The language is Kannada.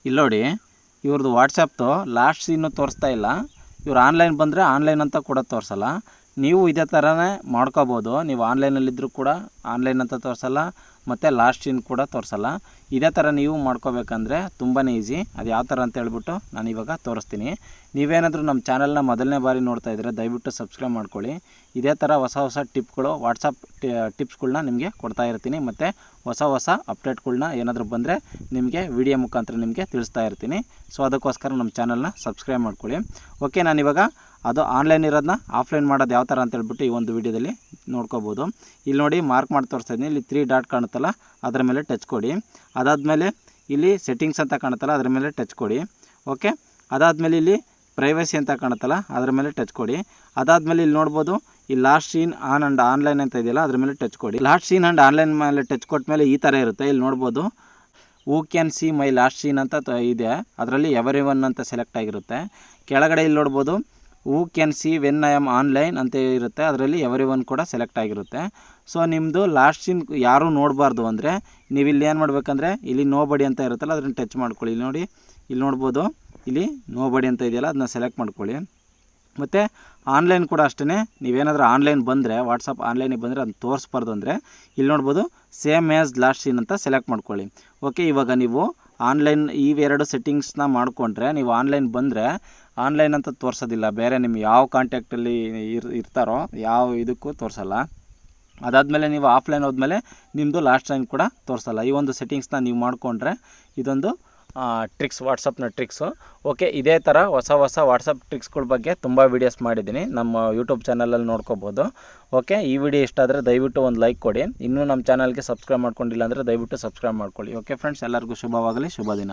ಇಲ್ಲಿ ನೋಡಿ, ಇವ್ರದ್ದು ವಾಟ್ಸಪ್ದು ಲಾಸ್ಟ್ ಸೀನು ತೋರಿಸ್ತಾ ಇಲ್ಲ. ಇವ್ರು ಆನ್ಲೈನ್ ಬಂದರೆ ಆನ್ಲೈನ್ ಅಂತ ಕೂಡ ತೋರಿಸಲ್ಲ. ನೀವು ಇದೇ ಥರನೇ ಮಾಡ್ಕೋಬೋದು. ನೀವು ಆನ್ಲೈನಲ್ಲಿದ್ದರೂ ಕೂಡ ಆನ್ಲೈನ್ ಅಂತ ತೋರಿಸಲ್ಲ, ಮತ್ತು ಲಾಸ್ಟ್ ಸೀನ್ ಕೂಡ ತೋರಿಸಲ್ಲ. ಇದೇ ಥರ ನೀವು ಮಾಡ್ಕೋಬೇಕಂದ್ರೆ ತುಂಬಾ ಈಸಿ. ಅದು ಯಾವ ಥರ ಅಂತ ಹೇಳ್ಬಿಟ್ಟು ನಾನು ಇವಾಗ ತೋರಿಸ್ತೀನಿ. ನೀವೇನಾದರೂ ನಮ್ಮ ಚಾನಲ್ನ ಮೊದಲನೇ ಬಾರಿ ನೋಡ್ತಾ ಇದ್ದರೆ ದಯವಿಟ್ಟು ಸಬ್ಸ್ಕ್ರೈಬ್ ಮಾಡ್ಕೊಳ್ಳಿ. ಇದೇ ಥರ ಹೊಸ ಟಿಪ್ಗಳು, ವಾಟ್ಸಪ್ ಟಿಪ್ಸ್ಗಳ್ನ ನಿಮಗೆ ಕೊಡ್ತಾ ಇರ್ತೀನಿ. ಮತ್ತು ಹೊಸ ಅಪ್ಡೇಟ್ಗಳ್ನ ಏನಾದರೂ ಬಂದರೆ ನಿಮಗೆ ವಿಡಿಯೋ ಮುಖಾಂತರ ನಿಮಗೆ ತಿಳಿಸ್ತಾ ಇರ್ತೀನಿ. ಸೊ ಅದಕ್ಕೋಸ್ಕರ ನಮ್ಮ ಚಾನಲ್ನ ಸಬ್ಸ್ಕ್ರೈಬ್ ಮಾಡ್ಕೊಳ್ಳಿ. ಓಕೆ, ನಾನಿವಾಗ ಅದು ಆನ್ಲೈನ್ ಇರೋದನ್ನ ಆಫ್ಲೈನ್ ಮಾಡೋದು ಯಾವ ಥರ ಅಂತ ಹೇಳ್ಬಿಟ್ಟು ಈ ಒಂದು ವಿಡಿಯೋದಲ್ಲಿ ನೋಡ್ಕೋಬೋದು. ಇಲ್ಲಿ ನೋಡಿ, ಮಾರ್ಕ್ ಮಾಡಿ ತೋರಿಸ್ತಾ ಇದ್ದೀನಿ. ಇಲ್ಲಿ 3 ಡಾಟ್ ಕಾಣುತ್ತಲ್ಲ, ಅದರ ಮೇಲೆ ಟಚ್ ಕೊಡಿ. ಅದಾದಮೇಲೆ ಇಲ್ಲಿ ಸೆಟ್ಟಿಂಗ್ಸ್ ಅಂತ ಕಾಣುತ್ತಲ್ಲ, ಅದರ ಮೇಲೆ ಟಚ್ ಕೊಡಿ. ಓಕೆ, ಅದಾದಮೇಲೆ ಇಲ್ಲಿ ಪ್ರೈವಸಿ ಅಂತ ಕಾಣುತ್ತಲ್ಲ, ಅದರ ಮೇಲೆ ಟಚ್ ಕೊಡಿ. ಅದಾದಮೇಲೆ ಇಲ್ಲಿ ನೋಡ್ಬೋದು, ಈ last seen on and online ಅಂತ ಇದೆಯಲ್ಲ, ಅದ್ರ ಮೇಲೆ ಟಚ್ ಕೊಡಿ. ಲಾಸ್ಟ್ ಸೀನ್ ಆ್ಯಂಡ್ ಆನ್ಲೈನ್ ಮೇಲೆ ಟಚ್ ಕೊಟ್ಟ ಮೇಲೆ ಈ ಥರ ಇರುತ್ತೆ. ಇಲ್ಲಿ ನೋಡ್ಬೋದು, who can see my last seen ಅಂತ ಇದೆ. ಅದರಲ್ಲಿ ಎವರಿವನ್ ಅಂತ ಸೆಲೆಕ್ಟ್ ಆಗಿರುತ್ತೆ. ಕೆಳಗಡೆ ಇಲ್ಲಿ ನೋಡ್ಬೋದು, who can see when I am online ಅಂತ ಇರುತ್ತೆ. ಅದರಲ್ಲಿ ಎವರಿವನ್ ಕೂಡ ಸೆಲೆಕ್ಟ್ ಆಗಿರುತ್ತೆ. ಸೊ ನಿಮ್ಮದು ಲಾಸ್ಟ್ ಸೀನ್ ಯಾರೂ ನೋಡಬಾರ್ದು ಅಂದರೆ ನೀವು ಇಲ್ಲಿ ಏನು ಮಾಡಬೇಕಂದ್ರೆ, ಇಲ್ಲಿ ನೋಬಡಿ ಅಂತ ಇರುತ್ತಲ್ಲ, ಅದನ್ನು ಟಚ್ ಮಾಡ್ಕೊಳ್ಳಿ. ಇಲ್ಲಿ ನೋಡಿ, ಇಲ್ಲಿ ನೋಡ್ಬೋದು, ಇಲ್ಲಿ ನೋಬಡಿ ಅಂತ ಇದೆಯಲ್ಲ, ಅದನ್ನ ಸೆಲೆಕ್ಟ್ ಮಾಡ್ಕೊಳ್ಳಿ. ಮತ್ತು ಆನ್ಲೈನ್ ಕೂಡ ಅಷ್ಟೇ. ನೀವೇನಾದರೂ ಆನ್ಲೈನ್ ಬಂದರೆ, ವಾಟ್ಸಪ್ ಆನ್ಲೈನಿಗೆ ಬಂದರೆ ಅದನ್ನು ತೋರಿಸ್ಬಾರ್ದು ಅಂದರೆ ಇಲ್ಲಿ ನೋಡ್ಬೋದು, ಸೇಮ್ ಆ್ಯಸ್ ಲಾಸ್ಟ್ ಸೀನ್ ಅಂತ ಸೆಲೆಕ್ಟ್ ಮಾಡ್ಕೊಳ್ಳಿ. ಓಕೆ, ಇವಾಗ ನೀವು ಆನ್ಲೈನ್ ಇವೆರಡು ಸೆಟ್ಟಿಂಗ್ಸ್ನ ಮಾಡಿಕೊಂಡ್ರೆ ನೀವು ಆನ್ಲೈನ್ ಬಂದರೆ ಆನ್ಲೈನ್ ಅಂತ ತೋರಿಸೋದಿಲ್ಲ. ಬೇರೆ ನಿಮ್ಗೆ ಯಾವ ಕಾಂಟ್ಯಾಕ್ಟಲ್ಲಿ ಇರ್ತಾರೋ ಯಾವ ಇದಕ್ಕೂ ತೋರಿಸಲ್ಲ. ಅದಾದಮೇಲೆ ನೀವು ಆಫ್ಲೈನ್ ಹೋದ್ಮೇಲೆ ನಿಮ್ಮದು ಲಾಸ್ಟ್ ಟೈಮ್ ಕೂಡ ತೋರಿಸಲ್ಲ. ಈ ಒಂದು ಸೆಟ್ಟಿಂಗ್ಸ್ನ ನೀವು ಮಾಡಿಕೊಂಡ್ರೆ ಇದೊಂದು ಟ್ರಿಕ್ಸ್, ವಾಟ್ಸಪ್ನ ಟ್ರಿಕ್ಸು. ಓಕೆ, ಇದೇ ಥರ ಹೊಸ ವಾಟ್ಸಪ್ ಟ್ರಿಕ್ಸ್ಗಳ ಬಗ್ಗೆ ತುಂಬ ವೀಡಿಯೋಸ್ ಮಾಡಿದ್ದೀನಿ. ನಮ್ಮ ಯೂಟ್ಯೂಬ್ ಚಾನಲಲ್ಲಿ ನೋಡ್ಕೋಬೋದು. ಓಕೆ, ಈ ವಿಡಿಯೋ ಇಷ್ಟ ಆದರೆ ದಯವಿಟ್ಟು ಒಂದು ಲೈಕ್ ಕೊಡಿ. ಇನ್ನೂ ನಮ್ಮ ಚಾನಲ್ಗೆ ಸಬ್ಸ್ಕ್ರೈಬ್ ಮಾಡ್ಕೊಂಡಿಲ್ಲ ಅಂದರೆ ದಯವಿಟ್ಟು ಸಬ್ಸ್ಕ್ರೈಬ್ ಮಾಡ್ಕೊಳ್ಳಿ. ಓಕೆ ಫ್ರೆಂಡ್ಸ್, ಎಲ್ಲರಿಗೂ ಶುಭವಾಗಲಿ, ಶುಭ ದಿನ.